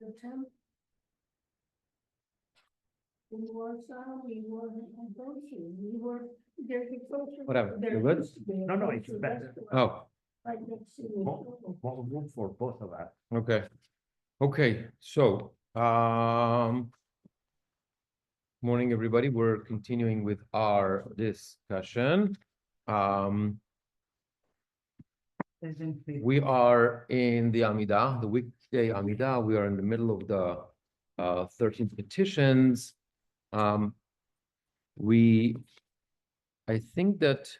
the 10th. In Warsaw, we were in Boise, we were, there's a social. Whatever, there you're good? used to be a No, it's social better. restaurant Oh, right next to the More room for both of us. okay. Okay, so, morning, everybody. We're continuing with our discussion. We are in the Amidah, the weekday Amidah. We are in the middle of the 13 petitions. I think that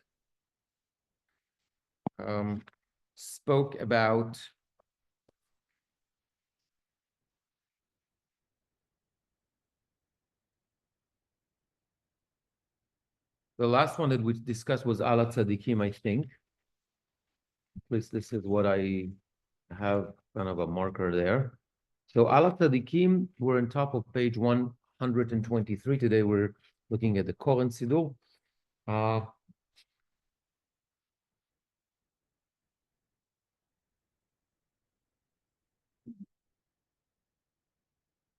spoke about the last one that we discussed was Ala Tzadikim, I think. At least this is what I have kind of a marker there. So Ala Tzadikim, we're on top of page 123. Today we're looking at the Koren Siddur.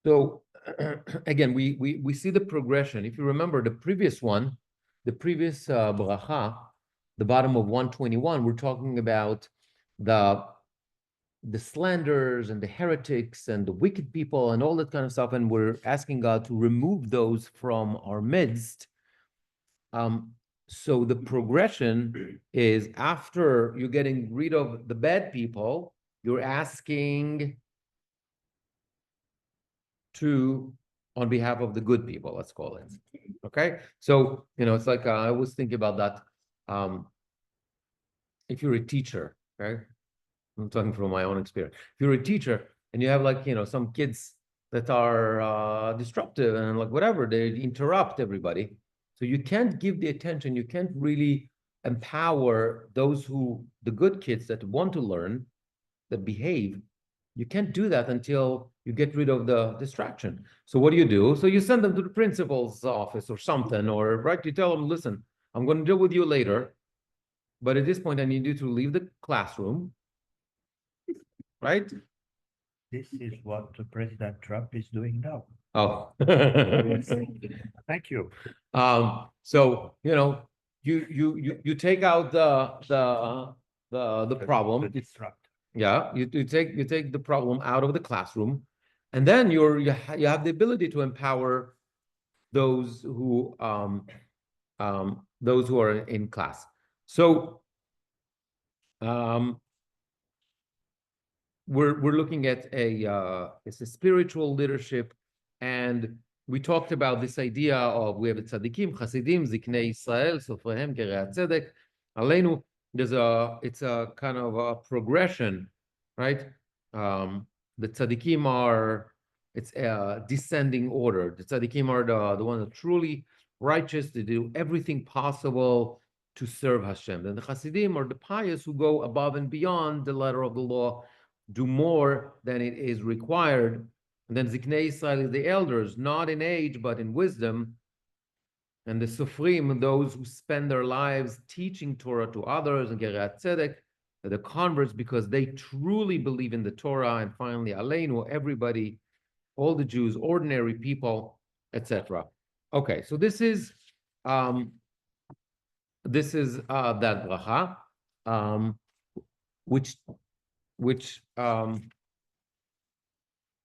So again, we see the progression. If you remember the previous one, the previous bracha, the bottom of 121, we're talking about the slanders and the heretics and the wicked people and all that kind of stuff, and we're asking God to remove those from our midst. So the progression is after you're getting rid of the bad people, you're asking to on behalf of the good people, let's call it. Okay, so it's like I always think about that. If you're a teacher, okay, I'm talking from my own experience. If you're a teacher and you have like some kids that are disruptive and like whatever, they interrupt everybody. So you can't give the attention. You can't really empower the good kids that want to learn, that behave. You can't do that until you get rid of the distraction. So what do? So you send them to the principal's office or something, or right, you tell them, listen, I'm going to deal with you later, but at this point, I need you to leave the classroom, right? This is what President Trump is doing now. Oh. Thank you. So you take out the problem. The disrupt. Yeah, you take the problem out of the classroom, and then you have the ability to empower those who are in class. So we're looking at it's a spiritual leadership, and we talked about this idea of we have the tzaddikim, chasidim, ziknei Israel, sofrehem, gerei tzedek, aleinu. It's a kind of a progression, right? The tzaddikim it's a descending order. The tzaddikim are the ones that are truly righteous. They do everything possible to serve Hashem. Then the chasidim are the pious who go above and beyond the letter of the law, do more than it is required. And then Ziknei Israel is the elders, not in age, but in wisdom. And the Sufrim, those who spend their lives teaching Torah to others, and Gerei Tzedek, the converts, because they truly believe in the Torah. And finally, Aleinu, everybody, all the Jews, ordinary people, etc. Okay, so this is that bracha, which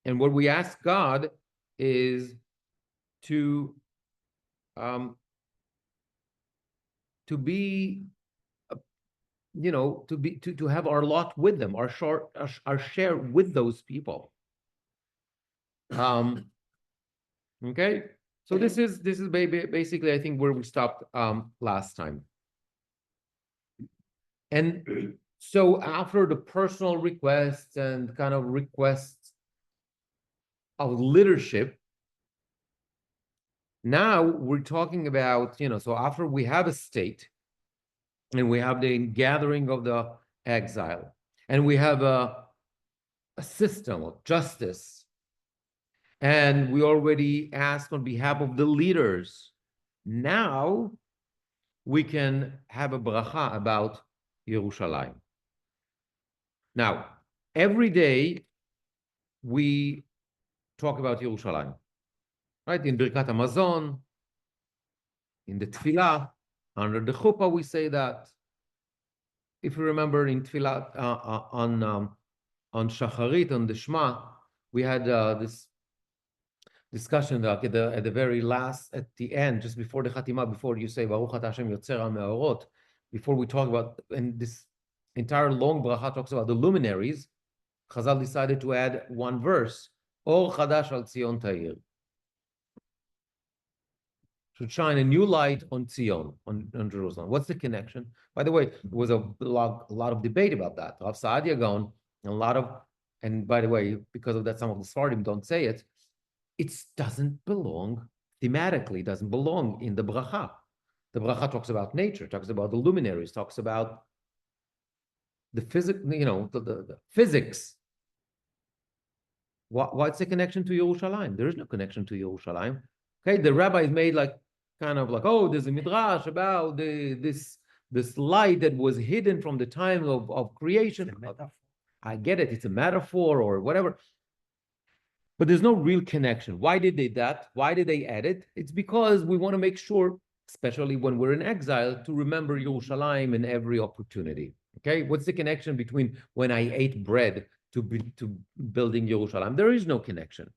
and what we ask God is to be to have our lot with them, our share with those people. Okay, so this is basically I think where we stopped last time. And so after the personal requests and kind of requests of leadership, now we're talking about, so after we have a state and we have the gathering of the exile and we have a system of justice, and we already asked on behalf of the leaders, now we can have a bracha about Yerushalayim. Now, every day we talk about Yerushalayim, right? In Birkat Hamazon, in the Tefillah, under the Chuppah, we say that. If you remember in Tefillah, on Shacharit, on the Shema, we had this discussion at the very last, at the end, just before the Chatima, before you say Baruch Ata Hashem Yotzer HaMeorot, before we talk about, and this entire long bracha talks about the luminaries, Chazal decided to add one verse, Or Chadash al Tzion Ta'ir. Should shine a new light on Zion, on Jerusalem. What's the connection? By the way, there was a lot of debate about that. Rav Saadia Gaon, and by the way, because of that, some of the Sfardim don't say it. It doesn't belong, thematically, doesn't belong in the bracha. The bracha talks about nature, talks about the luminaries, talks about the physics, the physics. What's the connection to Yerushalayim? There is no connection to Yerushalayim. Okay, the rabbis made oh, there's a midrash about this light that was hidden from the time of creation. I get it, it's a metaphor or whatever. But there's no real connection. Why did they that? Why did they add it? It's because we want to make sure, especially when we're in exile, to remember Yerushalayim in every opportunity. Okay, what's the connection between when I ate bread to building Yerushalayim? There is no connection.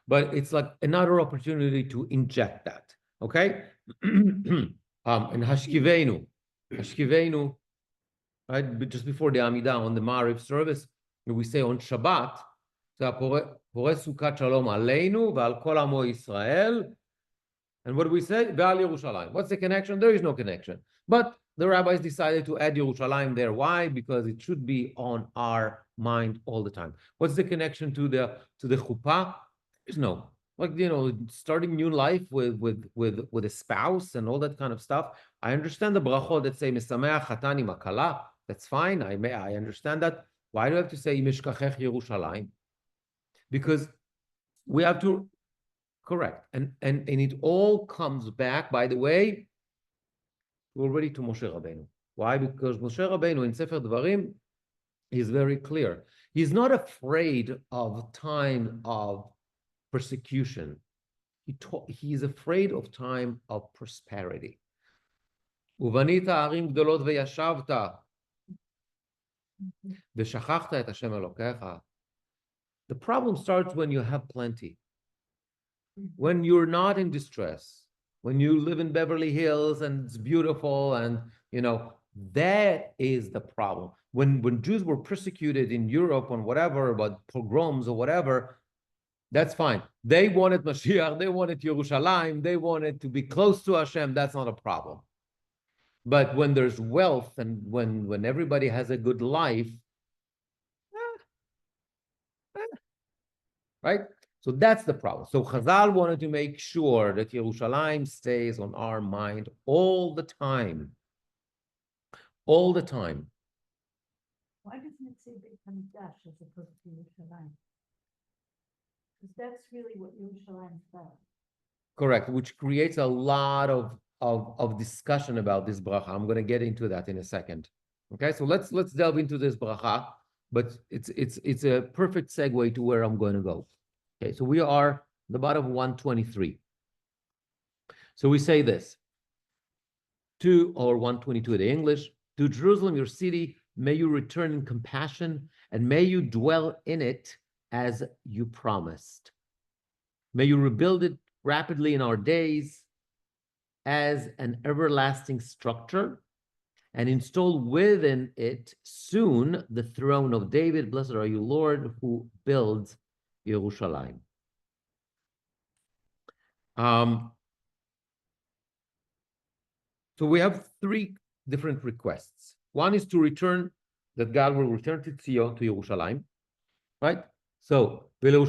But it's like another opportunity to inject that, okay? And Hashkivenu, right? But just before the Amidah, on the Ma'ariv service, we say on Shabbat, Poreh Sukkot Shalom Aleinu V'al Kol Amo Yisrael. And what do we say? V'al Yerushalayim. What's the connection? There is no connection. But the rabbis decided to add Yerushalayim there. Why? Because it should be on our mind all the time. What's the connection to the chuppah? There's no, starting new life with a spouse and all that kind of stuff. I understand the brachot that say Mesameach Hatani Makala. That's fine. I understand that. Why do I have to say Mishkachech Yerushalayim? Because we have to correct, and it all comes back. By the way, already to Moshe Rabbeinu. Why? Because Moshe Rabbeinu in Sefer Dvarim is very clear. He's not afraid of time of persecution. He's afraid of time of prosperity. Uvanita arim gdolot veyashavta v'shachachta et Hashem Elokecha. The problem starts when you have plenty. When you're not in distress, when you live in Beverly Hills and it's beautiful, and that is the problem. When Jews were persecuted in Europe on whatever, about pogroms or whatever, that's fine. They wanted Mashiach, they wanted Yerushalayim, they wanted to be close to Hashem. That's not a problem. But when there's wealth and when everybody has a good life, right? So that's the problem. So Chazal wanted to make sure that Yerushalayim stays on our mind all the time. All the time. Why doesn't it say Beit HaMikdash as opposed to Yerushalayim? Because that's really what Yerushalayim is about. Correct, which creates a lot of discussion about this bracha. I'm going to get into that in a second. Okay, so let's delve into this bracha, but it's a perfect segue to where I'm going to go. Okay, so we are at the bottom of 123. So we say this, or 122 in the English, to Jerusalem, your city, may you return in compassion, and may you dwell in it as you promised. May you rebuild it rapidly in our days as an everlasting structure, and install within it soon the throne of David. Blessed are you, Lord, who builds Yerushalayim. So we have three different requests. One is to return, that God will return to Zion, to Yerushalayim, right? So, return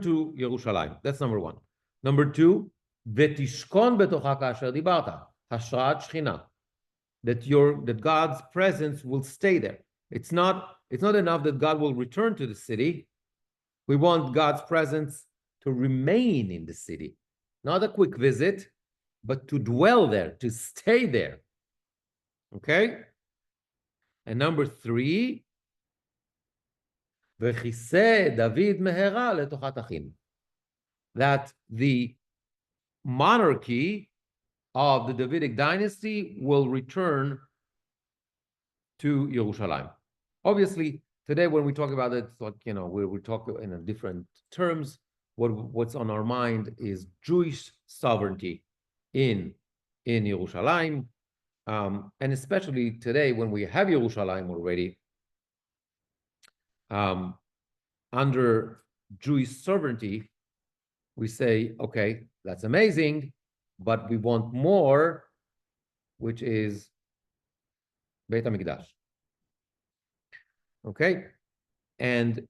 to Yerushalayim. That's number one. Number two, ותשכון בתוכה כאשר דיברת, השראת שכינה. That God's presence will stay there. It's not enough that God will return to the city. We want God's presence to remain in the city. Not a quick visit, but to dwell there, to stay there. Okay? And number three, וכיסא דוד מהרה לתוכת אחים. That the monarchy of the Davidic dynasty will return to Yerushalayim. Obviously, today when we talk about it, it's like, you know, we talk in a different terms. What's on our mind is Jewish sovereignty in Yerushalayim. And especially today when we have Yerushalayim already, under Jewish sovereignty, we say, okay, that's amazing, but we want more, which is Beit HaMikdash. Okay? And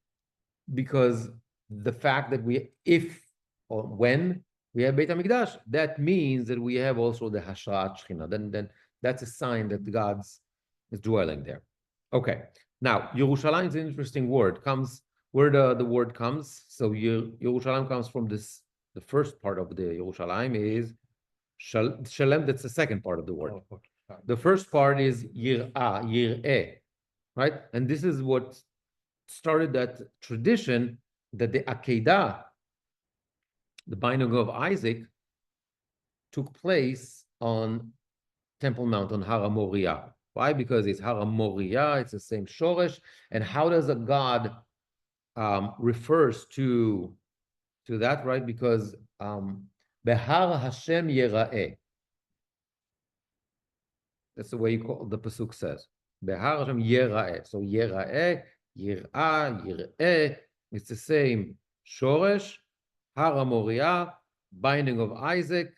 because the fact that if or when we have Beit HaMikdash, that means that we have also the Hashrat Shechina. Then that's a sign that God is dwelling there. Okay. Now, Yerushalayim is an interesting word. Comes where the word comes. So Yerushalayim comes from this. The first part of the Yerushalayim is Shalem. That's the second part of the word. Oh, okay. The first part is Yir'eh, right? And this is what started that tradition that the Akedah, the binding of Isaac, took place on Temple Mount, on Har HaMoriah. Why? Because it's Har HaMoriah, it's the same Shoresh. And how does a God refers to that, right? Because Behar Hashem Yera'eh. That's the way the pasuk says. Behar Hashem Yera'eh. So Yera'eh, Yir'ah, Yir'eh. It's the same Shoresh, Har HaMoriah, binding of Isaac.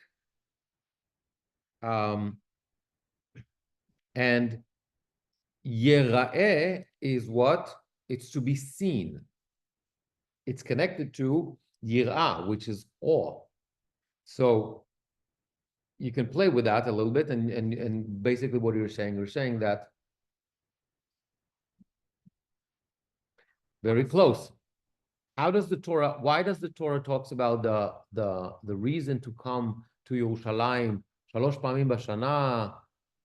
And Yera'eh is what? It's to be seen. It's connected to Yir'ah, which is awe. So you can play with that a little bit, and basically what you're saying that very close. Why does the Torah talks about the reason to come to Yerushalayim, Shalosh Pamim Bashana,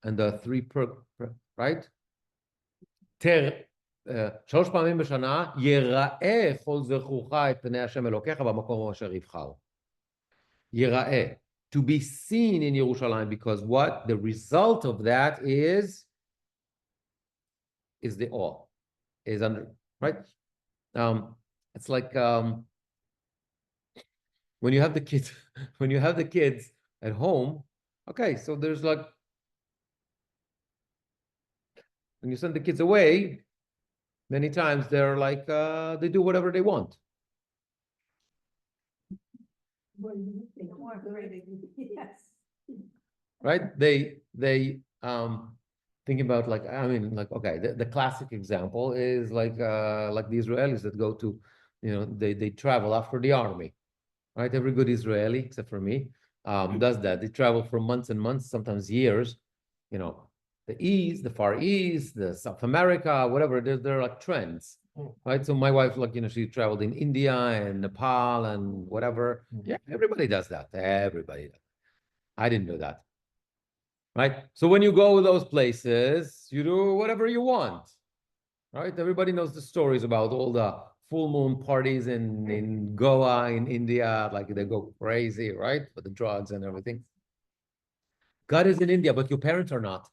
and the three right? שלוש פעמים בשנה, יראה כל זכורך את פני השם אלוקיך במקום אשר יבחר. יראה. To be seen in Yerushalayim, because what? The result of that is the awe. Is under, right? It's like when you have the kids, at home, okay, so there's like, when you send the kids away, many times they're like, they do whatever they want. Yes. Right? They think about, like, I mean, like, okay, the classic example is like the Israelis that go to, you know, they travel after the army, right? Every good Israeli, except for me, does that. They travel for months and months, sometimes years, you know, the East, the Far East, the South America, whatever, they're like trends, right? So my wife, like, you know, she traveled in India and Nepal and whatever. Yeah, everybody does that. Everybody does. I didn't do that, right? So when you go to those places, you do whatever you want, right? Everybody knows the stories about all the full moon parties in Goa, in India, like they go crazy, right? For the drugs and everything. God is in India, but your parents are not.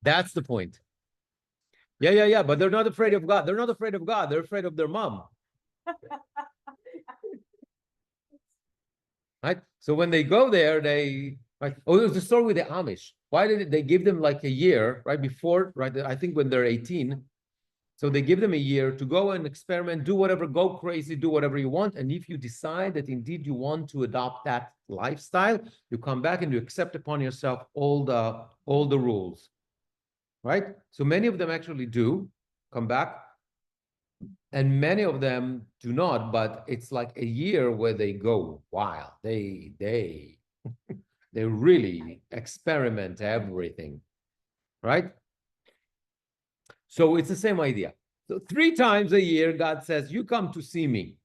That's the point. Yeah. But they're not afraid of God. They're not afraid of God. They're afraid of their mom. Right? So when they go there, right? Oh, there's a story with the Amish. Why did they give them like a year, right? Before, right? I think when they're 18. So they give them a year to go and experiment, do whatever, go crazy, do whatever you want. And if you decide that indeed you want to adopt that lifestyle, you come back and you accept upon yourself all the rules, right? So many of them actually do come back, and many of them do not. But it's like a year where they go wild. They really experiment everything, right? So it's the same idea. So 3 times a year, God says, you come to see me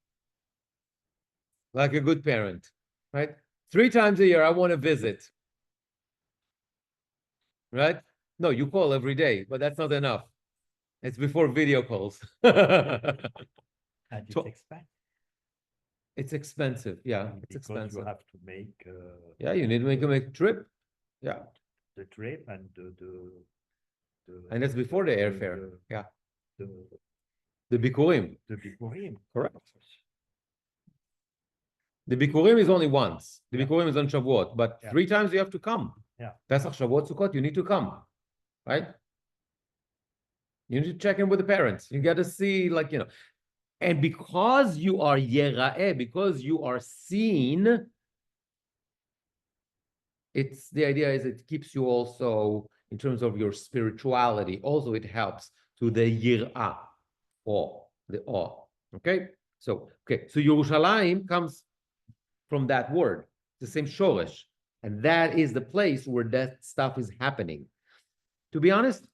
like a good parent, right? 3 times a year, I want to visit, right? No, you call every day, but that's not enough. It's before video calls. And it's To- expensive. It's expensive. Yeah, it's Because expensive. you have to make. Yeah, you need to make a trip. Yeah, The trip and and that's before the airfare. Yeah, The the Bikurim. Bikurim. Correct. The Bikurim is only once. The Yeah. Bikurim is on Shavuot, but Yeah. 3 times you have to come. Yeah. Pesach, Shavuot, Sukkot, you need to come, right? You need to check in with the parents. You got to see, like, and because you are Yera'eh, because you are seen, it's the idea is it keeps you also in terms of your spirituality. Also, it helps to the Yir'ah, awe, the awe. Okay, so Yerushalayim comes from that word, the same shoresh, and that is the place where that stuff is happening. To be honest,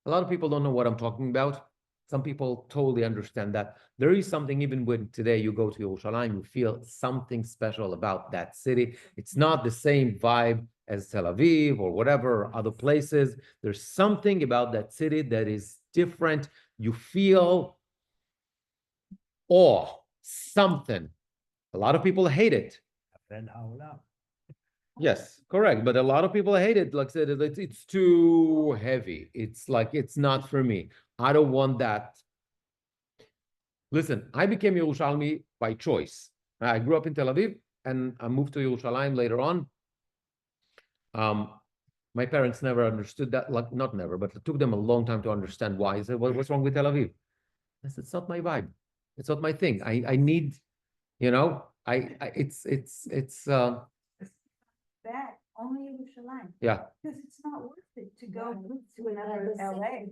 a lot of people don't know what I'm talking about. Some people totally understand that. There is something, even when today you go to Yerushalayim, you feel something special about that city. It's not the same vibe as Tel Aviv or whatever other places. There's something about that city that is different. You feel awe, something. A lot of people hate it. Yes, correct. But a lot of people hate it. Like I said, it's too heavy. It's like, it's not for me. I don't want that. Listen, I became Yerushalmi by choice. I grew up in Tel Aviv and I moved to Yerushalayim later on. My parents never understood that, like not never, but it took them a long time to understand why. I said, what's wrong with Tel Aviv? I said, it's not my vibe. It's not my thing. I need, it's That, only Yerushalayim, yeah. because it's not worth it to go to another LA.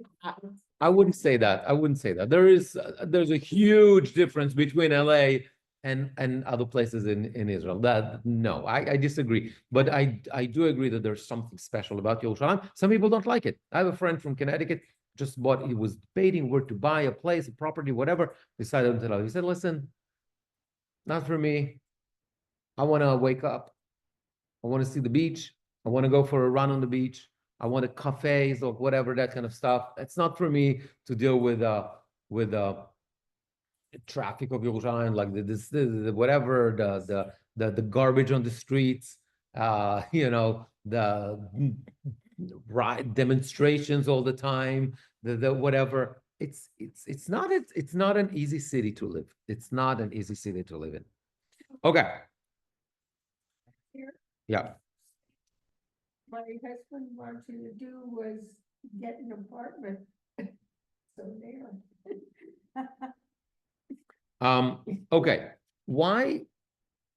I wouldn't say that. I wouldn't say that. There's a huge difference between LA and other places in Israel. That no, I disagree. But I do agree that there's something special about Yerushalayim. Some people don't like it. I have a friend from Connecticut, just bought, he was debating where to buy a place, a property, whatever, decided to tell him. He said, listen, not for me. I want to wake up. I want to see the beach. I want to go for a run on the beach. I want cafes or whatever, that kind of stuff. It's not for me to deal with traffic of Yerushalayim, like the whatever, the garbage on the streets, the demonstrations all the time, the whatever. It's not an easy city to live. It's not an easy city to live in. Okay. Yeah. My husband wanted to do was get an apartment. So there. Okay. Why?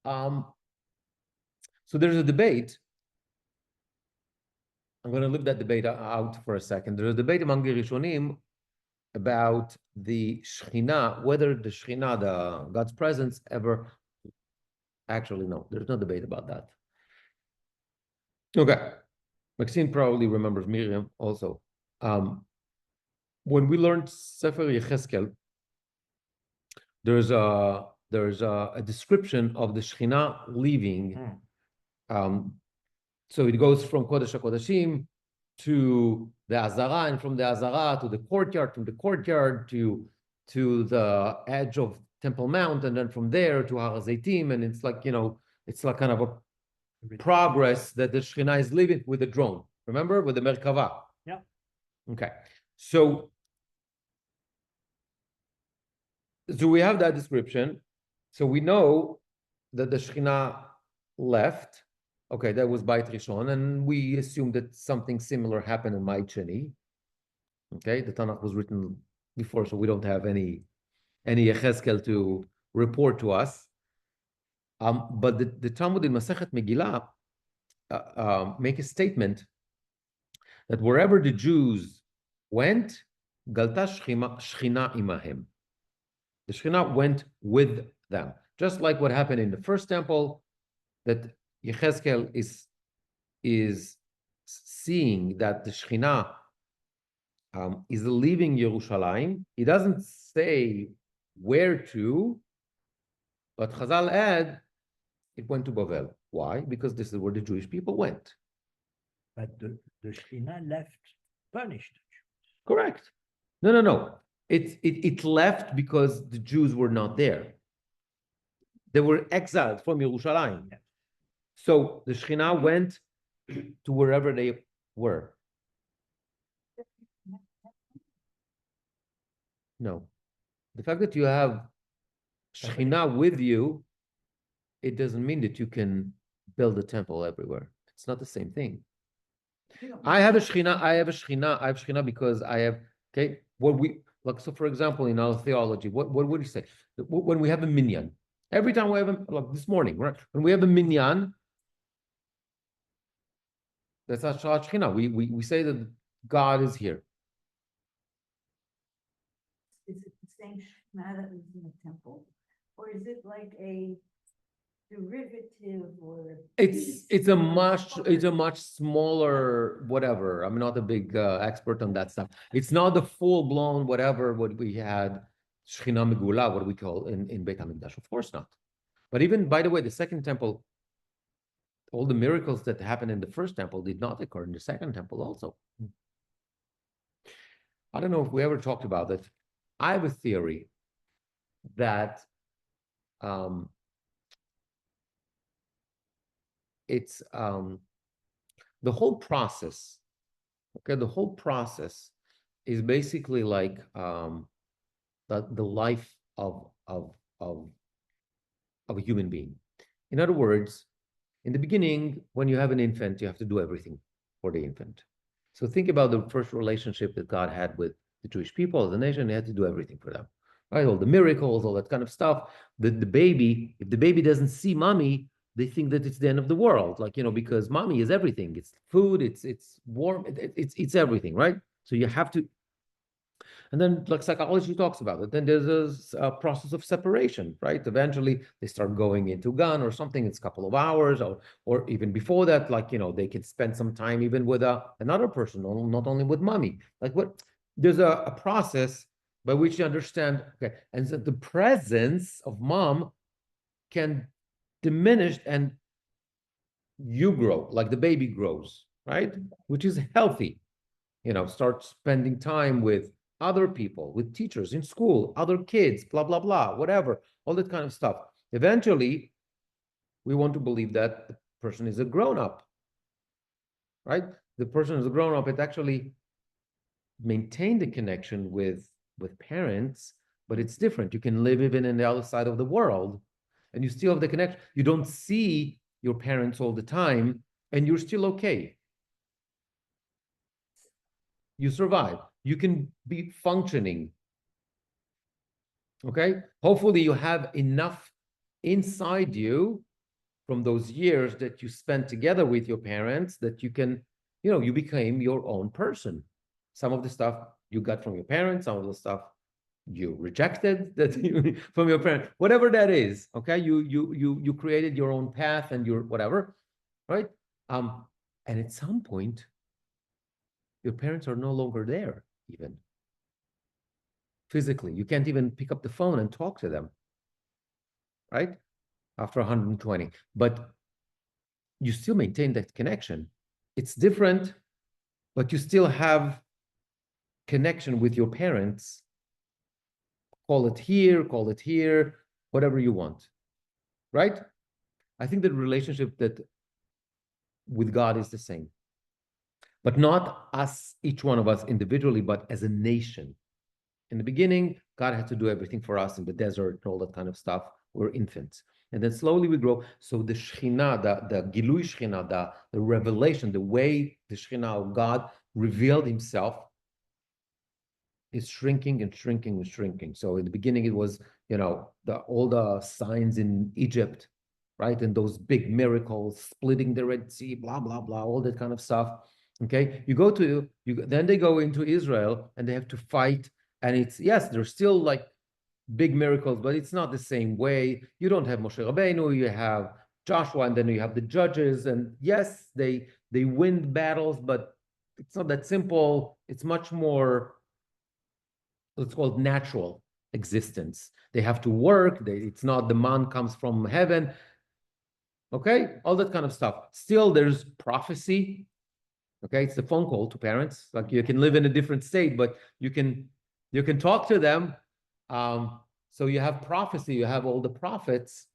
So there's a debate. I'm going to leave that debate out for a second. There's a debate among the Rishonim about the Shekhinah, whether the Shekhinah, the God's presence, ever. Actually, no, there's no debate about that. Okay. Maxine probably remembers Miriam also. When we learned Sefer Yecheskel, there's a description of the Shekhinah leaving. So it goes from Kodesh HaKodashim to the Azara, and from the Azara to the courtyard, from the courtyard to the edge of Temple Mount, and then from there to Har HaZeitim, and it's like, it's like kind of a progress that the Shekhinah is leaving with the drone. Remember, with the Merkava? Yeah. Okay. So we have that description. So we know that the Shekhinah left. Okay, that was Beit Rishon, and we assume that something similar happened in Ma'at Sheni. Okay, the Tanakh was written before, so we don't have any Yecheskel to report to us. But the Talmud in Masechet Megillah make a statement that wherever the Jews went, Galta Shechina imahem. The Shekhinah went with them. Just like what happened in the first temple, that Yecheskel is seeing that the Shekhinah is leaving Yerushalayim. He doesn't say where to, but Chazal add, it went to Bavel. Why? Because this is where the Jewish people went. But the Shekhinah left punished. Correct. No. It left because the Jews were not there. They were exiled from Yerushalayim. So the Shekhinah went to wherever they were. No. The fact that you have Shekhinah with you, it doesn't mean that you can build a temple everywhere. It's not the same thing. I have a Shekhinah because I have, okay, what we, like, so for example, in our theology, what would you say? When we have a minyan, every time we have a, like this morning, right? When we have a minyan, that's our Shekhinah. We say that God is here. Is it the same Shekhinah that was in the temple? Or is it like a derivative or? It's a much smaller whatever. I'm not a big expert on that stuff. It's not the full-blown whatever what we had Shekhinah Megula, what we call in Beit HaMikdash. Of course not. But even, by the way, the second temple, all the miracles that happened in the first temple did not occur in the second temple also. I don't know if we ever talked about it. I have a theory that it's the whole process. Okay, the whole process is basically like the life of a human being. In other words, in the beginning, when you have an infant, you have to do everything for the infant. So think about the first relationship that God had with the Jewish people, the nation. He had to do everything for them, right? All the miracles, all that kind of stuff. The baby, if the baby doesn't see mommy, they think that it's the end of the world, like, because mommy is everything. It's food, it's warm, it's everything, right? So you have to. And then, like psychology talks about it, then there's a process of separation, right? Eventually, they start going into gun or something. It's a couple of hours, or even before that, like, they can spend some time even with another person, not only with mommy. Like what? There's a process by which you understand, okay, and so the presence of mom can diminish and you grow, like the baby grows, right? Which is healthy. Start spending time with other people, with teachers in school, other kids, blah, blah, blah, whatever, all that kind of stuff. Eventually, we want to believe that the person is a grown-up, right? The person is a grown-up. It actually maintained the connection with parents, but it's different. You can live even in the other side of the world, and you still have the connection. You don't see your parents all the time, and you're still okay. You survive. You can be functioning. Okay? Hopefully you have enough inside you from those years that you spent together with your parents that you can, you became your own person. Some of the stuff you got from your parents, some of the stuff you rejected from your parents, whatever that is. Okay? You created your own path and your whatever, right? And at some point, your parents are no longer there, even physically. You can't even pick up the phone and talk to them, right? After 120. But you still maintain that connection. It's different, but you still have connection with your parents. Call it here, whatever you want, right? I think the relationship with God is the same. But not us, each one of us individually, but as a nation. In the beginning, God had to do everything for us in the desert and all that kind of stuff. We're infants. And then slowly we grow. So the Shekhinah, the Gilui Shekhinah, the revelation, the way the Shekhinah of God revealed himself is shrinking and shrinking and shrinking. So in the beginning, it was, all the signs in Egypt, right? And those big miracles, splitting the Red Sea, blah, blah, blah, all that kind of stuff. Okay, then they go into Israel and they have to fight, and yes, there's still like big miracles, but it's not the same way. You don't have Moshe Rabbeinu, you have Joshua, and then you have the judges, and yes, they win battles, but it's not that simple. It's much more, let's call it natural existence. They have to work. It's not the man comes from heaven. Okay, all that kind of stuff. Still, there's prophecy. Okay, it's the phone call to parents. Like you can live in a different state, but you can You can talk to them. So you have prophecy, you have all the prophets,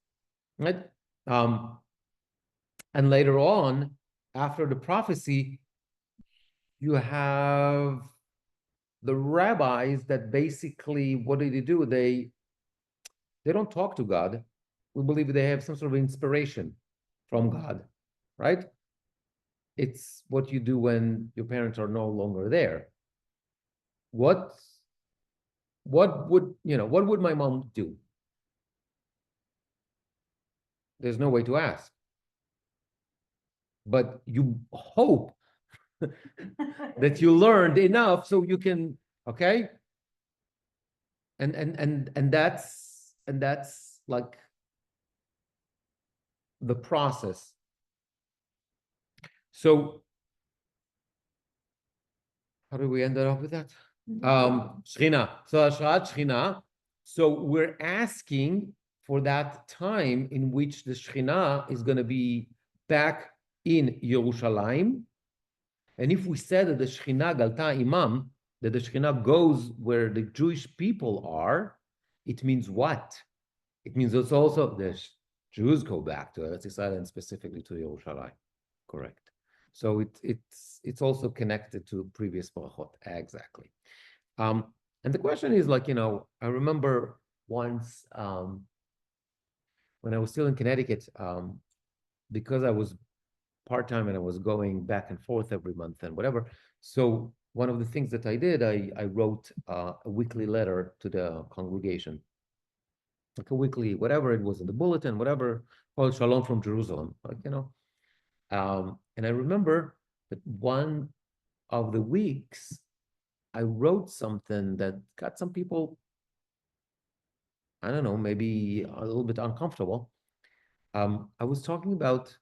right? And later on, after the prophecy, you have the rabbis that basically, what do they do? They don't talk to God. We believe they have some sort of inspiration from God, right? It's what you do when your parents are no longer there. What would, what would my mom do? There's no way to ask. But you hope that you learned enough so you can, okay? And that's like the process. So how do we end up with that? Shechina. So Hashrat Shechina. So we're asking for that time in which the Shechina is going to be back in Yerushalayim. And if we said that the Shechina Galta Imam, that the Shekhinah goes where the Jewish people are, it means what? It means it's also the Jews go back to Eretz Yisrael and specifically to Yerushalayim. Correct. So it's also connected to previous brachot. Exactly. And the question is like, I remember once when I was still in Connecticut, because I was part-time and I was going back and forth every month and whatever. So one of the things that I did, I wrote a weekly letter to the congregation, like a weekly, whatever it was in the bulletin, whatever, called Shalom from Jerusalem, like, and I remember that one of the weeks, I wrote something that got some people, I don't know, maybe a little bit uncomfortable. I was talking about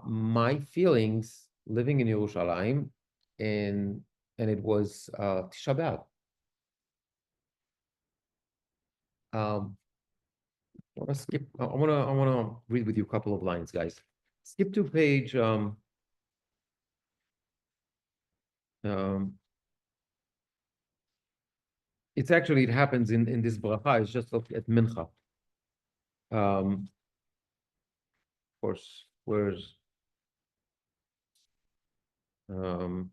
my feelings living in Yerushalayim, and it was Tisha B'Av. I want to skip. I want to read with you a couple of lines, guys. Skip to page. It's actually, it happens in this bracha. It's just at Mincha. Of course, where's for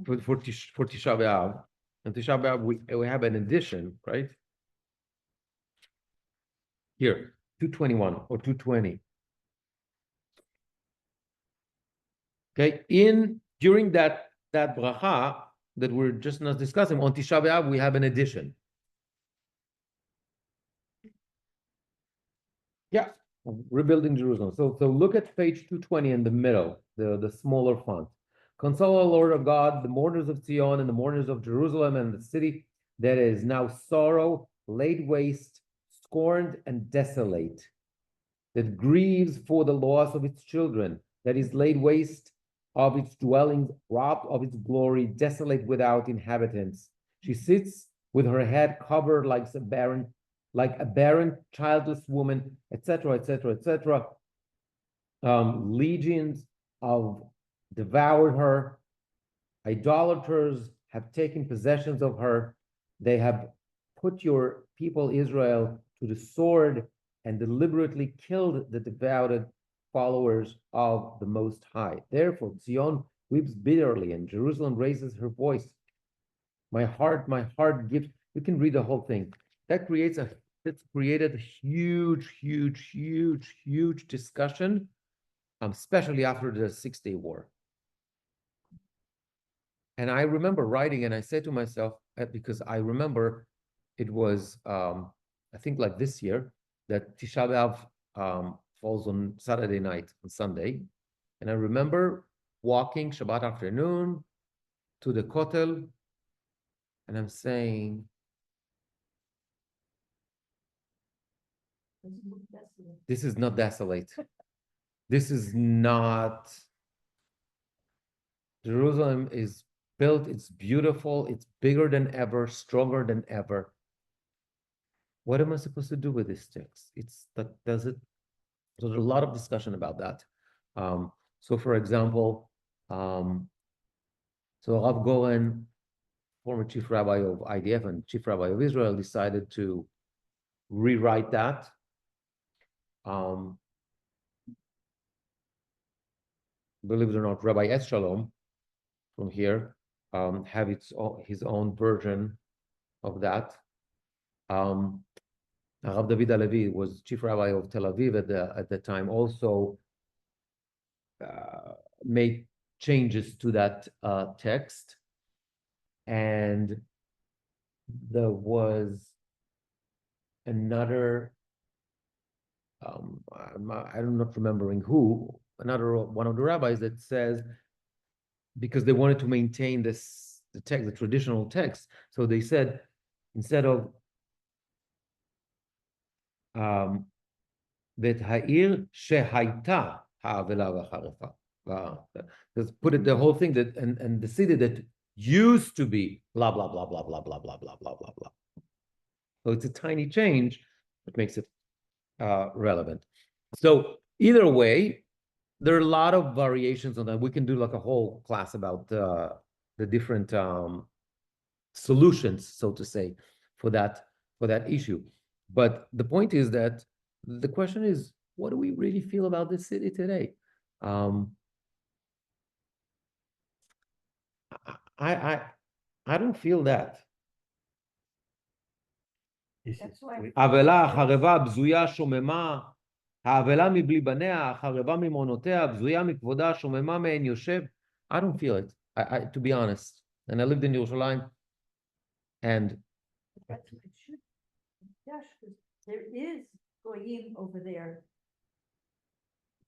Tisha B'Av, and Tisha B'Av we have an addition, right? Here, 221 or 220. Okay, during that bracha that we're just not discussing on Tisha B'Av, we have an addition. Yeah, rebuilding Jerusalem. So look at page 220 in the middle, the smaller font. Console, O Lord of God, the mourners of Zion and the mourners of Jerusalem and the city that is now sorrow, laid waste, scorned and desolate, that grieves for the loss of its children, that is laid waste of its dwellings, robbed of its glory, desolate without inhabitants. She sits with her head covered like a barren, childless woman, etc., etc., etc. Legions of devoured her. Idolaters have taken possessions of her. They have put your people Israel to the sword and deliberately killed the devoted followers of the Most High. Therefore, Zion weeps bitterly and Jerusalem raises her voice. My heart gives. You can read the whole thing. That's created a huge discussion, especially after the 6-day war. And I remember writing, and I said to myself, because I remember it was, I think like this year, that Tisha B'Av falls on Saturday night and Sunday. And I remember walking Shabbat afternoon to the Kotel, and I'm saying, this is not desolate. This is not. Jerusalem is built, it's beautiful, it's bigger than ever, stronger than ever. What am I supposed to do with this text? So there's a lot of discussion about that. So for example, So Rav Goren, former chief rabbi of IDF and chief rabbi of Israel, decided to rewrite that. Believe it or not, Rabbi Shalom from here have his own version of that. Rav David Halevi was chief rabbi of Tel Aviv at the time, also made changes to that text. And there was another, I'm not remembering who, another one of the rabbis that says, because they wanted to maintain the text, the traditional text, so they said, instead of that ha'ir shehaita ha'avela v'charefa, just put it the whole thing that and the city that used to be blah blah blah blah blah blah blah blah blah blah blah. So it's a tiny change that makes it relevant. So either way, there are a lot of variations on that. We can do like a whole class about the different solutions, so to say, for that issue. But the point is that the question is, what do we really feel about this city today? I don't feel that. That's why. אבלה, חרבה, בזויה, שוממה, האבלה מבלי בניה, החרבה ממעונותיה, בזויה מכבודה, שוממה מעין יושב. I don't feel it, to be honest. And I lived in Yerushalayim, and That's what it should. Gosh, 'cause there is goyim over there.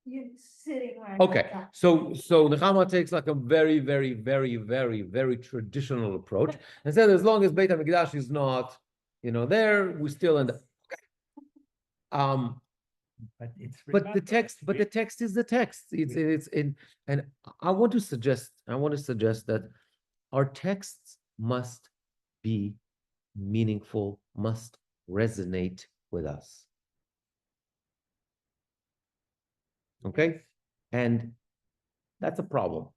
You're sitting right. okay, so Nechama takes like a very, very, very, very, very traditional approach and said as long as Beit HaMikdash is not, there, we still end up. But the text is the text. It's in, and I want to suggest that our texts must be meaningful, must resonate with us. Okay, and that's a problem.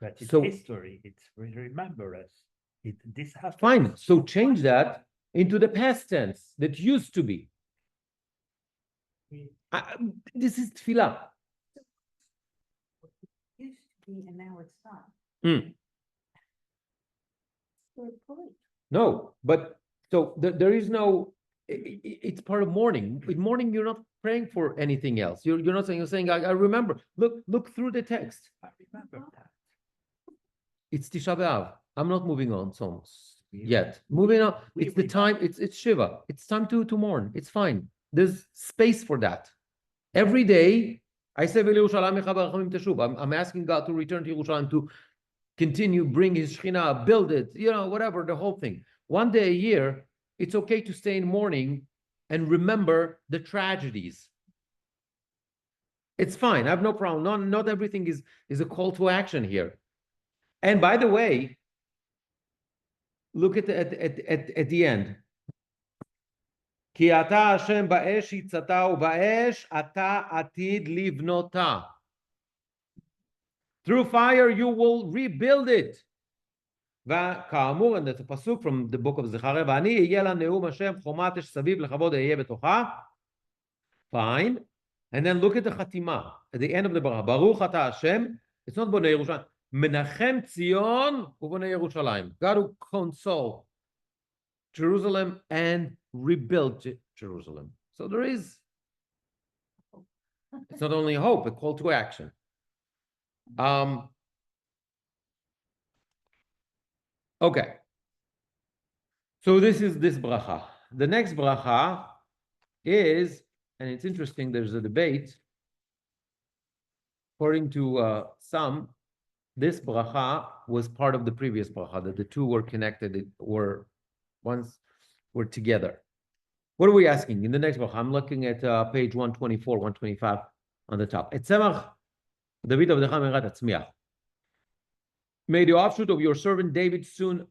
But it's So- history. We remember us. This happened. Fine, so change that into the past tense that used to be. This is tefillah. Used to be and now it's not. Good point. No, but so there is no. It's part of mourning. In mourning, you're not praying for anything else. You're not saying. You're saying, I remember. Look through the text. I remember that. It's Tisha B'Av. I'm not moving on songs yet. Moving on. It's the time. It's Shiva. It's time to mourn. It's fine. There's space for that. Every day, I say, I'm asking God to return to Yerushalayim, to continue, bring His Shekhinah, build it, whatever, the whole thing. One day a year, it's okay to stay in mourning and remember the tragedies. It's fine. I have no problem. Not everything is a call to action here. And by the way, look at the end. כי אתה השם באש יצאתה ובאש אתה עתיד לבנותה. Through fire you will rebuild it. וכאמור, and that's a pasuk from the book of Zechariah, ואני אהיה לה נאום השם חומת אש סביב לכבוד אהיה בתוכה. Fine. And then look at the chatima at the end of the bracha. ברוך אתה השם. It's not בונה ירושלים. מנחם ציון ובונה ירושלים. God will console Jerusalem and rebuild Jerusalem. So there is, it's not only hope, a call to action. Okay. So this is this bracha. The next bracha is, and it's interesting, there's a debate. According to some, this bracha was part of the previous bracha, that the two were connected, once were together. What are we asking in the next bracha? I'm looking at page 124, 125 on the top. Et tzemach David avdecha merat atzmiach. May the offshoot of your servant David soon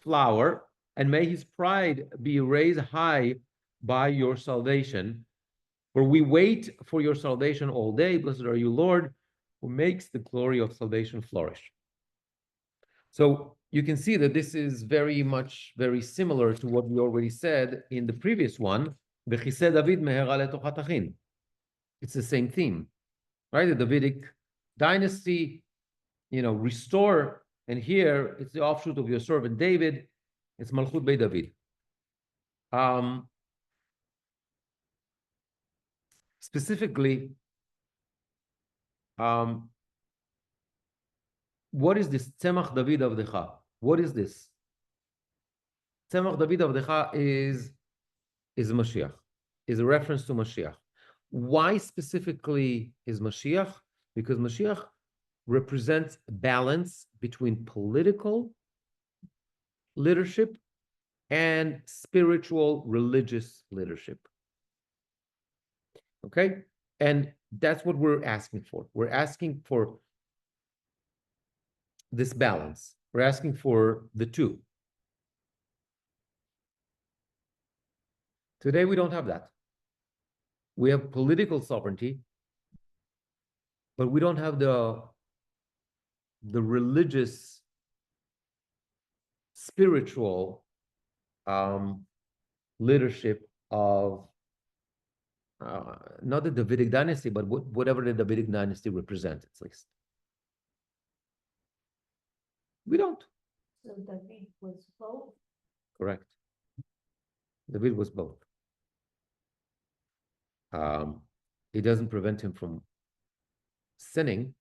flower, and may his pride be raised high by your salvation. For we wait for your salvation all day. Blessed are you, Lord, who makes the glory of salvation flourish. So you can see that this is very similar to what we already said in the previous one. "V'chiseh David mehera letochat achin." It's the same theme, right? The Davidic dynasty, restore. And here it's the offshoot of your servant David. It's Malchut Beit David. Specifically, what is this Tzemach David Avdecha? What is this? Tzemach David Avdecha is Mashiach, is a reference to Mashiach. Why specifically is Mashiach? Because Mashiach represents balance between political leadership and spiritual religious leadership. Okay? And that's what we're asking for. We're asking for this balance. We're asking for the two. Today, we don't have that. We have political sovereignty, but we don't have the religious, spiritual leadership of not the Davidic dynasty, but whatever the Davidic dynasty represents, at least. We don't. So David was both. Correct. David was both. It doesn't prevent him from sinning.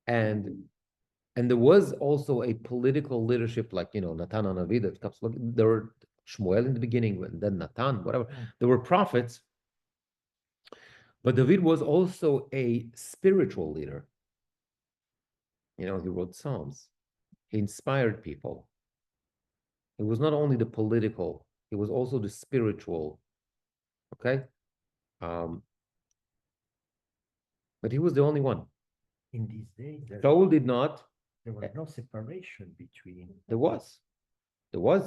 And there was also a political leadership, like Natan and Navi, that comes. There were Shmuel in the beginning, and then Natan, whatever. There were prophets, but David was also a spiritual leader. He wrote Psalms. He inspired people. It was not only the political; it was also the spiritual. Okay, but he was the only one. In these days, Shaul did not. there was no separation between. There was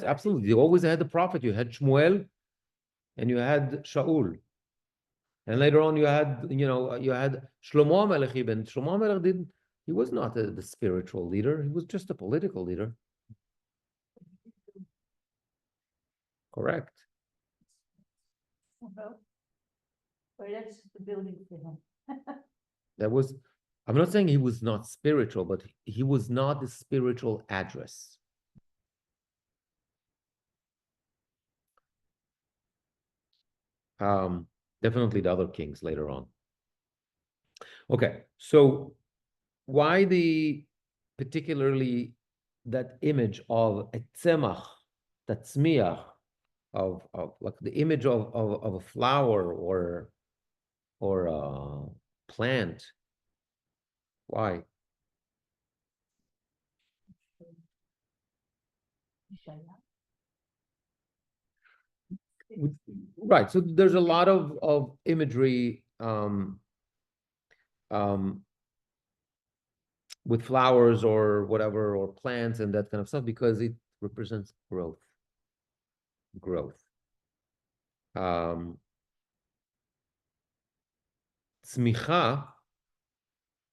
absolutely. You always had the prophet. You had Shmuel, and you had Shaul, and later on you had Shlomo Melech. Even Shlomo Melech didn't. He was not the spiritual leader. He was just a political leader. Correct. Well, that's the building for him. I'm not saying he was not spiritual, but he was not the spiritual address. Definitely the other kings later on. Okay, so why particularly that image of a tzemach, that tzmiach, of like the image of a flower or a plant? Why? Right. So there's a lot of imagery with flowers or whatever, or plants and that kind of stuff, because it represents growth. Tzmicha,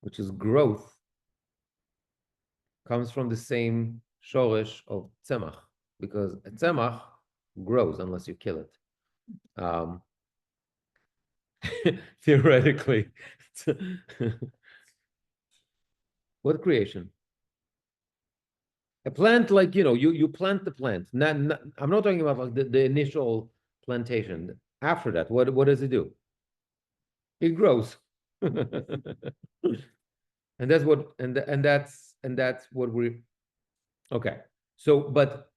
which is growth, comes from the same shoresh of tzemach, because a tzemach grows unless you kill it. Theoretically. What creation? A plant, like, you plant the plant. I'm not talking about like the initial plantation. After that, what does it do? It grows. And that's what we're okay. So, but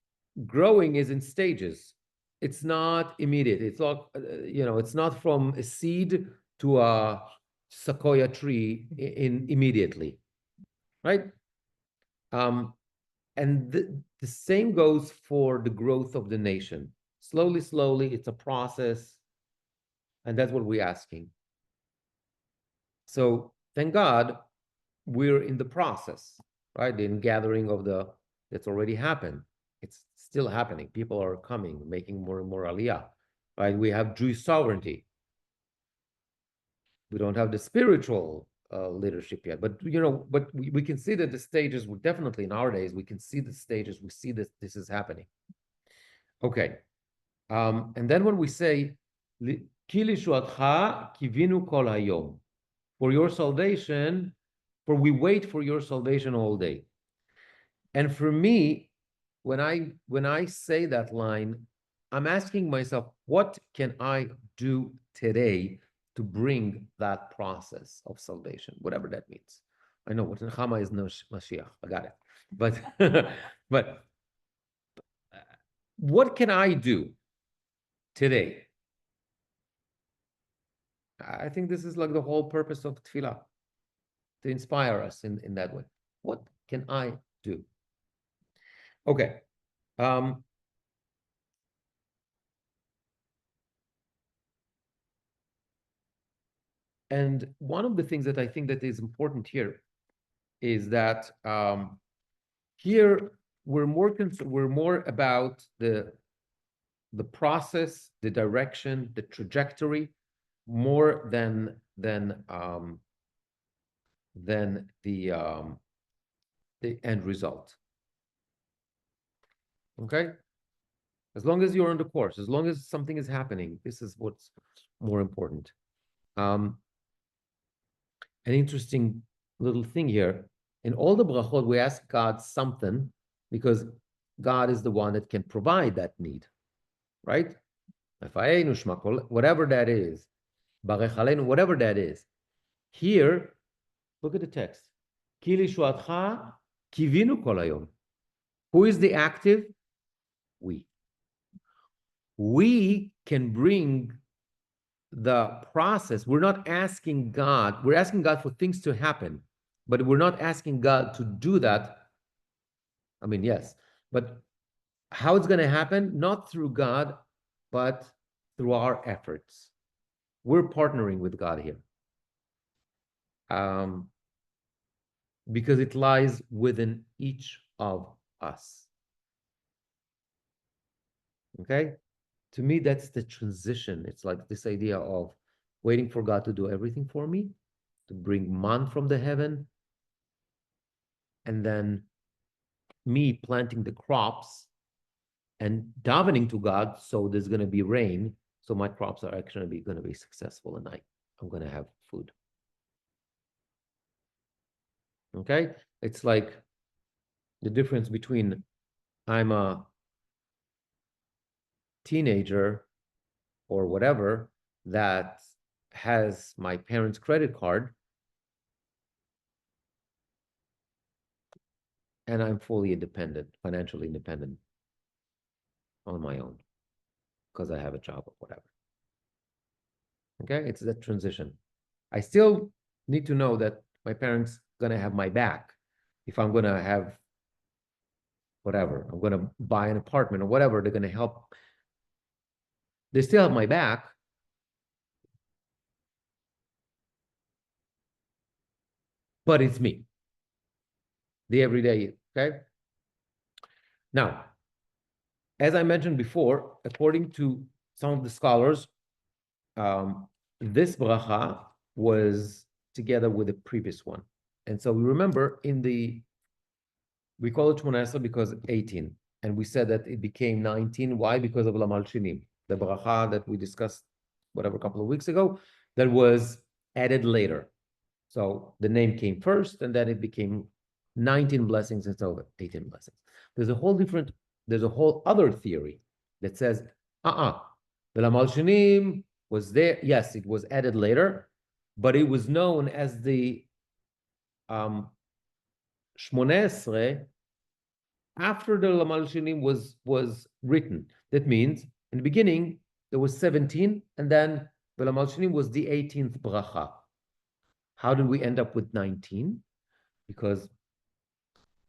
growing is in stages. It's not immediate. It's like, it's not from a seed to a sequoia tree immediately, right? And the same goes for the growth of the nation. Slowly, it's a process, and that's what we're asking. So thank God we're in the process, right? The ingathering of that's already happened. It's still happening. People are coming, making more and more aliyah, right? We have Jewish sovereignty. We don't have the spiritual leadership yet. But we can see that the stages were definitely in our days. We can see the stages. We see that this is happening. Okay, and then when we say "Ki lishuatcha kivinu kol hayom," for your salvation, for we wait for your salvation all day. And for me, when I say that line, I'm asking myself, what can I do today to bring that process of salvation, whatever that means? I know what Nechama is no Mashiach. I got it. But but what can I do today? I think this is like the whole purpose of tefillah, to inspire us in that way. What can I do? Okay. And one of the things that I think that is important here is that here we're more about the process, the direction, the trajectory, more than the end result. Okay, as long as you're on the course, as long as something is happening, this is what's more important. An interesting little thing here. In all the brachot, we ask God something because God is the one that can provide that need, right? Whatever that is, whatever that is. Here, look at the text. Ki lishuatcha kivinu kol hayom. Who is the active? We. We can bring the process. We're not asking God, we're asking God for things to happen, but we're not asking God to do that. I mean, yes, but how it's going to happen? Not through God, but through our efforts. We're partnering with God here. Because it lies within each of us. Okay? To me, that's the transition. It's like this idea of waiting for God to do everything for me, to bring man from the heaven, and then me planting the crops and davening to God, so there's going to be rain, so my crops are actually going to be successful, and I'm going to have food. Okay? It's like the difference between I'm a teenager or whatever that has my parents' credit card and I'm fully independent, financially independent on my own because I have a job or whatever. Okay, it's that transition. I still need to know that my parents are gonna have my back if I'm gonna have whatever, I'm gonna buy an apartment or whatever, they're gonna help. They still have my back. But it's me, the everyday, okay? Now, as I mentioned before, according to some of the scholars, this bracha was together with the previous one. And so we remember we call it 18 because 18. And we said that it became 19. Why? Because of Lamal Shinim, the bracha that we discussed, whatever, a couple of weeks ago, that was added later. So the name came first, and then it became 19 blessings instead of 18 blessings. There's a whole other theory that says, the Lamal Shinim was there. Yes, it was added later, but it was known as the Shmoneh Esrei after the Lamal Shinim was written. That means in the beginning there was 17, and then the Lamal Shinim was the 18th bracha. How did we end up with 19? Because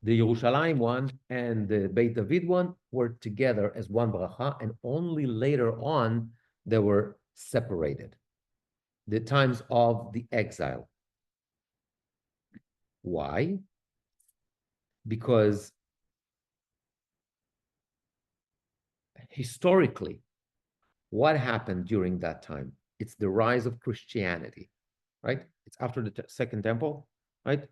the Yerushalayim one and the Beit David one were together as one bracha, and only later on they were separated. The times of the exile. Why? Because historically, what happened during that time? It's the rise of Christianity, right? it's after the Second Temple, right?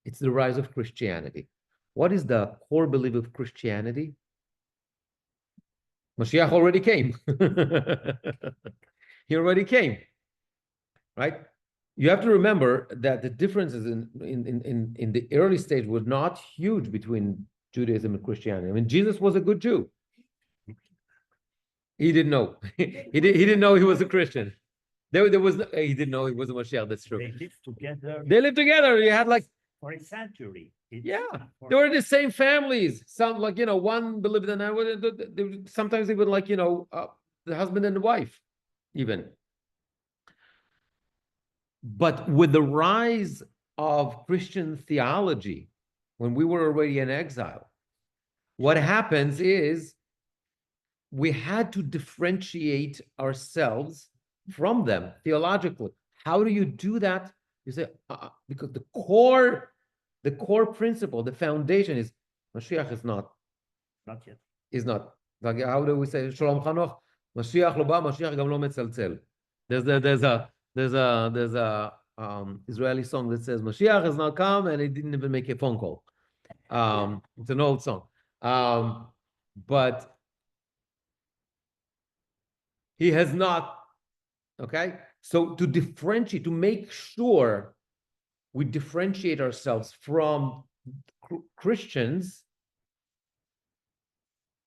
It's the rise of Christianity. What is the core belief of Christianity? Mashiach already came. He already came, right? You have to remember that the differences in the early stage were not huge between Judaism and Christianity. I mean, Jesus was a good Jew. He didn't know. He didn't know he was a Christian. There was he didn't know he was a Mashiach. That's true. They lived together They lived together. You had like for a century. yeah, they were in the same families. Some like one believed in that. Sometimes they would like the husband and the wife, even. But with the rise of Christian theology, when we were already in exile, what happens is we had to differentiate ourselves from them theologically. How do you do that? You say, because the core principle, the foundation is Mashiach is not yet. Is not. Like, how do we say Shalom Chanoch? Mashiach lo ba, Mashiach gam lo metzalzel. There's a Israeli song that says Mashiach has not come and he didn't even make a phone call. It's an old song. But he has not, okay? So to differentiate, to make sure we differentiate ourselves from Christians,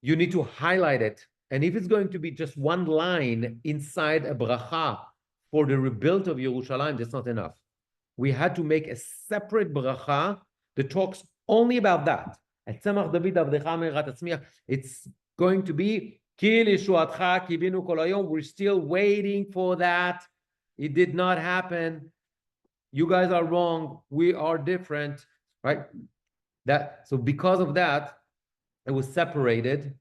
you need to highlight it. And if it's going to be just one line inside a bracha for the rebuild of Yerushalayim, that's not enough. We had to make a separate bracha that talks only about that. It's going to be we're still waiting for that. It did not happen. You guys are wrong. We are different, right? So because of that, it was separated,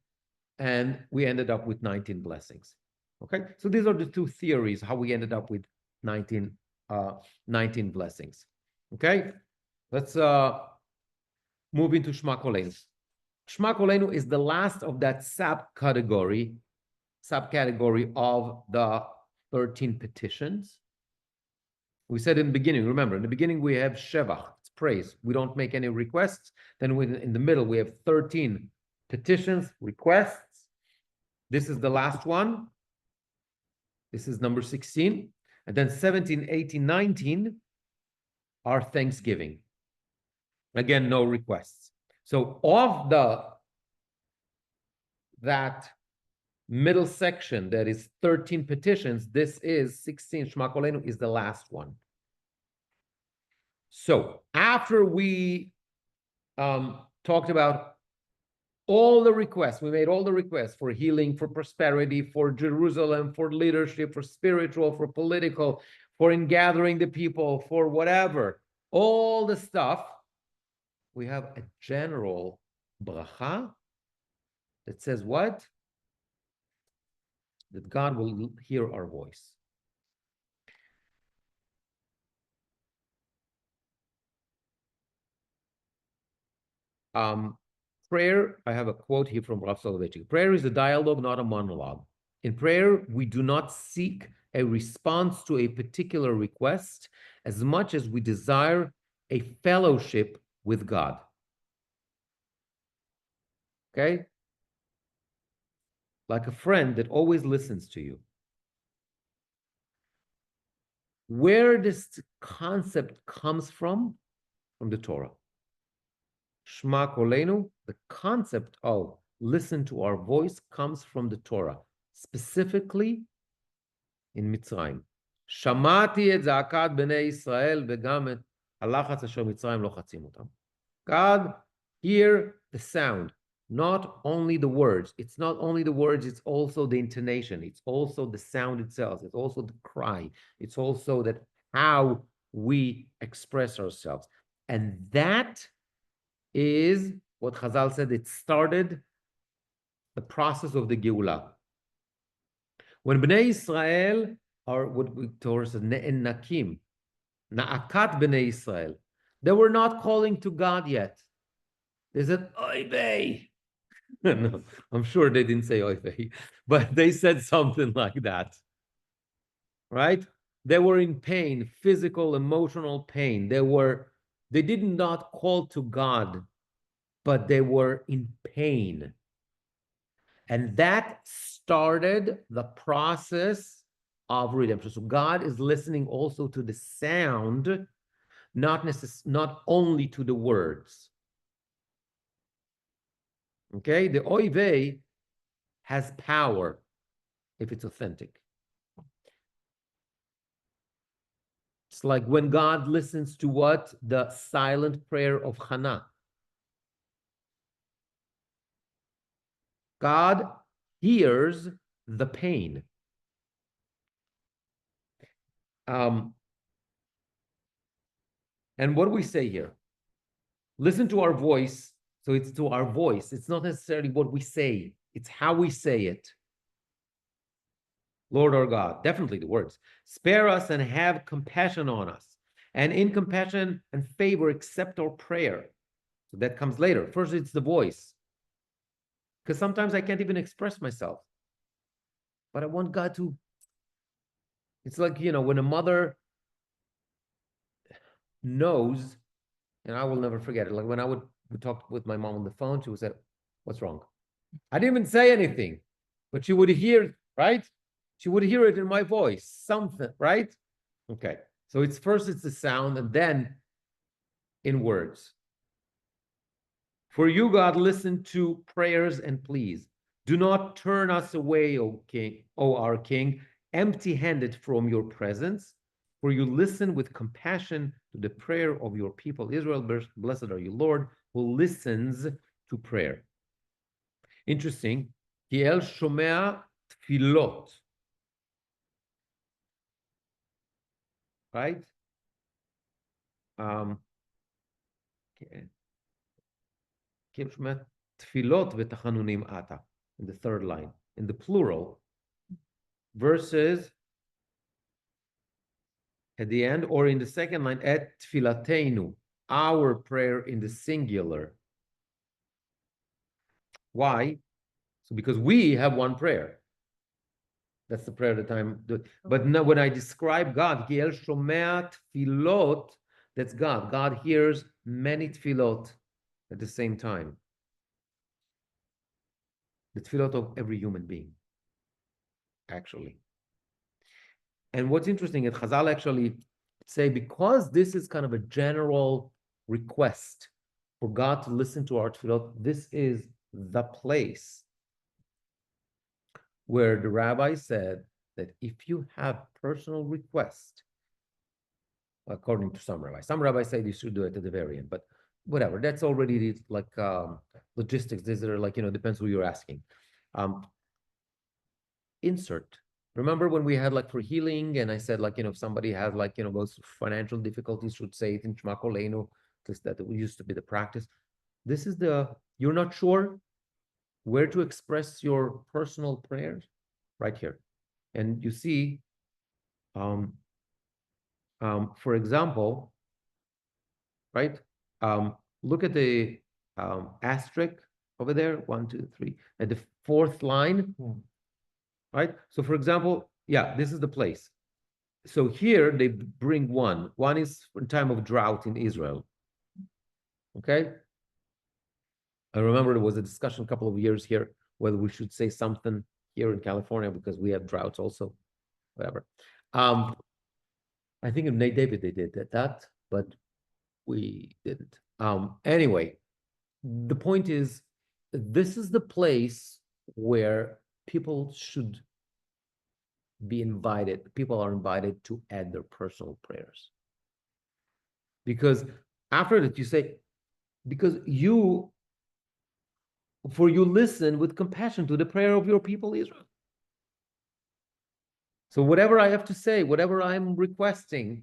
and we ended up with 19 blessings. Okay, so these are the two theories how we ended up with 19 blessings. Okay, let's move into Shema Kolenu. Shema Kolenu is the last of that subcategory of the 13 petitions. We said in the beginning, remember, in the beginning we have Shevach, it's praise. We don't make any requests. Then in the middle we have 13 petitions, requests. This is the last one. This is number 16. And then 17, 18, 19 are thanksgiving. Again, no requests. So of that middle section that is 13 petitions, this is 16, Shema Kolenu is the last one. So after we talked about all the requests, we made all the requests for healing, for prosperity, for Jerusalem, for leadership, for spiritual, for political, for ingathering the people, for whatever, all the stuff, we have a general bracha that says what? That God will hear our voice. Prayer, I have a quote here from Rav Soloveitchik. Prayer is a dialogue, not a monologue. In prayer, we do not seek a response to a particular request as much as we desire a fellowship with God. Okay? Like a friend that always listens to you. Where this concept comes from the Torah. Shema Kolenu, the concept of listen to our voice comes from the Torah, specifically in Mitzrayim. Shamati et za'akat bnei Yisrael v'gam et halachatz asher Mitzrayim lo chatzim otam. God, hear the sound, not only the words. It's not only the words, it's also the intonation. It's also the sound itself. It's also the cry. It's also that how we express ourselves. And that is what Chazal said, it started the process of the Geulah. When Bnei Israel are what we Torah says, Ne'enakim, Na'akat Bnei Israel, they were not calling to God yet. They said, Oy vey. No, I'm sure they didn't say Oy vey, but they said something like that. Right? They were in pain, physical, emotional pain. They did not call to God, but they were in pain. And that started the process of redemption. So God is listening also to the sound, not only to the words. Okay, the oy vey has power if it's authentic. It's like when God listens to what? The silent prayer of Hannah. God hears the pain. And what do we say here? Listen to our voice. So it's to our voice. It's not necessarily what we say. It's how we say it. Lord our God, definitely the words. Spare us and have compassion on us. And in compassion and favor, accept our prayer. So that comes later. First, it's the voice. Because sometimes I can't even express myself. But I want God to. It's like, when a mother knows, and I will never forget it. Like when I would talk with my mom on the phone, she would say, "What's wrong?" I didn't even say anything, but she would hear, right? She would hear it in my voice, something, right? Okay. So it's the sound and then in words. For you, God, listen to prayers and pleas. Do not turn us away, O King, O our King, empty-handed from your presence. For you listen with compassion to the prayer of your people, Israel. Blessed are you, Lord, who listens to prayer. Interesting. Ki el shomea tfilot. Right? Tfilot v'tachanunim ata. In the third line, in the plural, versus at the end, or in the second line, et tfilateinu, our prayer in the singular. Why? So because we have one prayer. That's the prayer that I'm doing. But now when I describe God, Ki el shomea tfilot, that's God. God hears many tfilot at the same time. The tefillot of every human being, actually. And what's interesting is Chazal actually say, because this is kind of a general request for God to listen to our tefillot, this is the place where the rabbi said that if you have personal request, according to some rabbis say you should do it at the very end, but whatever, that's already like logistics. These are like, depends who you're asking. Insert. Remember when we had like for healing, and I said like, if somebody has like, those financial difficulties, should say it in Shema Kolenu, because that used to be the practice. This is you're not sure where to express your personal prayers, right here. And you see, for example, right? Look at the asterisk over there, 1, 2, 3, at the fourth line. Right? So for example, yeah, this is the place. So here they bring one. One is in time of drought in Israel. Okay? I remember there was a discussion a couple of years here whether we should say something here in California because we have droughts also. Whatever. I think in Nate David they did that, but we didn't. Anyway, the point is, this is the place where people should be invited. People are invited to add their personal prayers. Because after that, you say, because you listen with compassion to the prayer of your people, Israel. So whatever I have to say, whatever I'm requesting,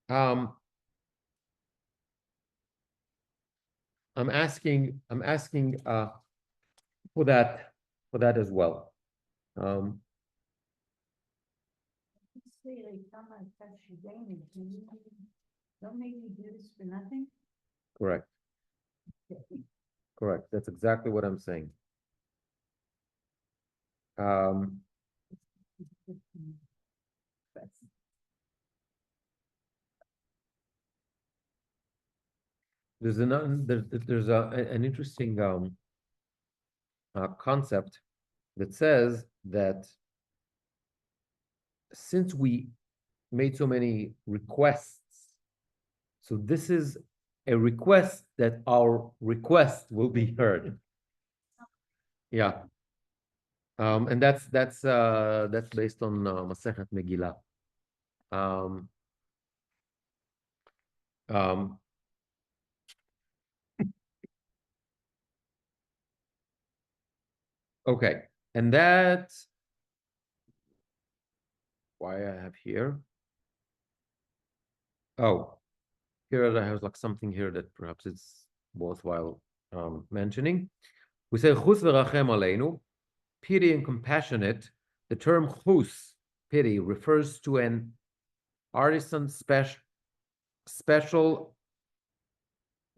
I'm asking for that as well. Say like, come on, touch your Davening. Don't make me do this for nothing. Correct. Correct. That's exactly what I'm saying. There's an interesting concept that says that since we made so many requests, so this is a request that our request will be heard. Yeah. And that's based on Masechet Megillah. Okay, and that's why I have here. Oh, here I have like something here that perhaps it's worthwhile mentioning. We say chus v'rachem aleinu, pity and compassionate. The term chus, pity, refers to an artisan's special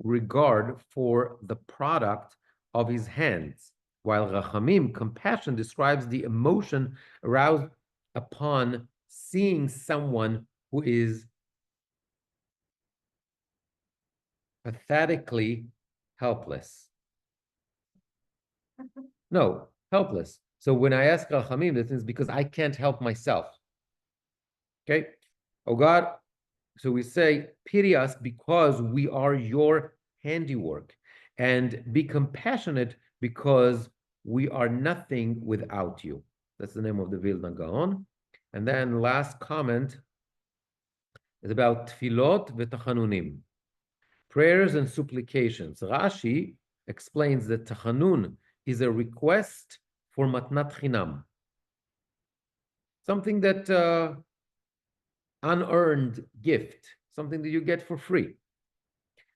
regard for the product of his hands, while rachamim, compassion, describes the emotion aroused upon seeing someone who is pathetically helpless. No, helpless. So when I ask rachamim, this is because I can't help myself. Okay? Oh God, so we say, pity us because we are your handiwork, and be compassionate because we are nothing without you. That's the name of the Vilna Gaon. And then last comment is about tefillot v'tachanunim, prayers and supplications. Rashi explains that tachanun is a request for matnat chinam, something that unearned gift, something that you get for free.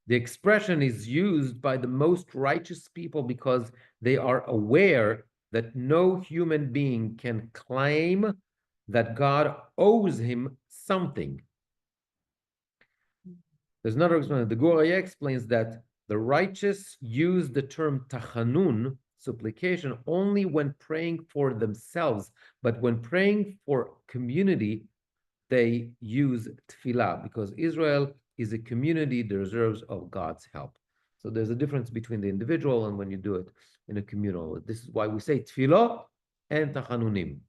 The expression is used by the most righteous people because they are aware that no human being can claim that God owes him something. There's another explanation. The Goraya explains that the righteous use the term tachanun, supplication, only when praying for themselves, but when praying for community, they use tefillah, because Israel is a community that deserves of God's help. So there's a difference between the individual and when you do it in a communal. This is why we say tefillah and tachanunim.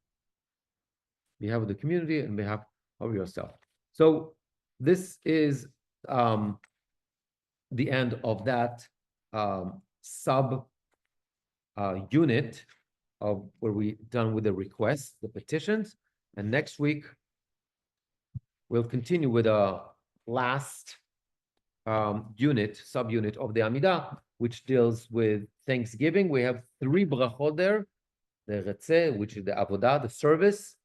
You have the community and behalf of yourself. So this is the end of that sub unit of where we done with the requests, the petitions, and next week we'll continue with a last subunit of the Amidah, which deals with Thanksgiving. We have 3 brachot there: the Retzeh, which is the Avodah, the service,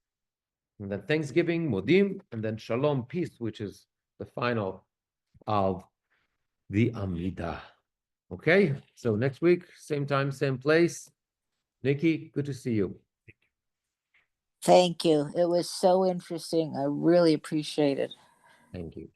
and then Thanksgiving, Modim, and then Shalom, peace, which is the final of the Amidah. Okay, so next week, same time, same place. Nikki, good to see you. Thank you. It was so interesting. I really appreciate it. Thank you.